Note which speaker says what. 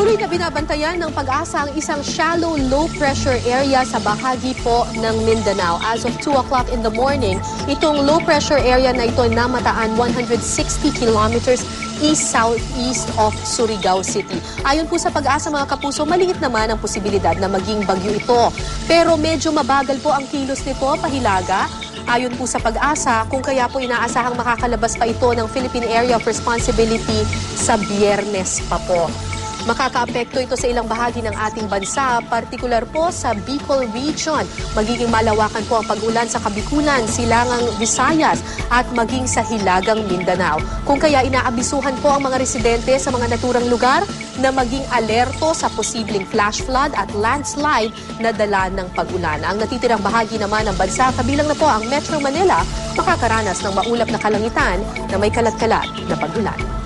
Speaker 1: Patuloy na binabantayan ng Pag-asa ang isang shallow low pressure area sa bahagi po ng Mindanao. As of 2 o'clock in the morning, itong low pressure area na ito namataan 160 kilometers east-southeast of Surigao City. Ayon po sa Pag-asa mga kapuso, maliit naman ang posibilidad na maging bagyo ito. Pero medyo mabagal po ang kilos nito pahilaga. Ayon po sa Pag-asa, kung kaya po inaasahang makakalabas pa ito ng Philippine Area of Responsibility sa Biyernes pa po. Makakaapekto ito sa ilang bahagi ng ating bansa, partikular po sa Bicol Region. Magiging malawakan po ang pag-ulan sa Kabikulan, Silangang Visayas at maging sa Hilagang Mindanao. Kung kaya inaabisuhan po ang mga residente sa mga naturang lugar na maging alerto sa posibleng flash flood at landslide na dala ng pag-ulan. Ang natitirang bahagi naman ng bansa, kabilang na po ang Metro Manila, makakaranas ng maulap na kalangitan na may kalat-kalat na pag-ulan.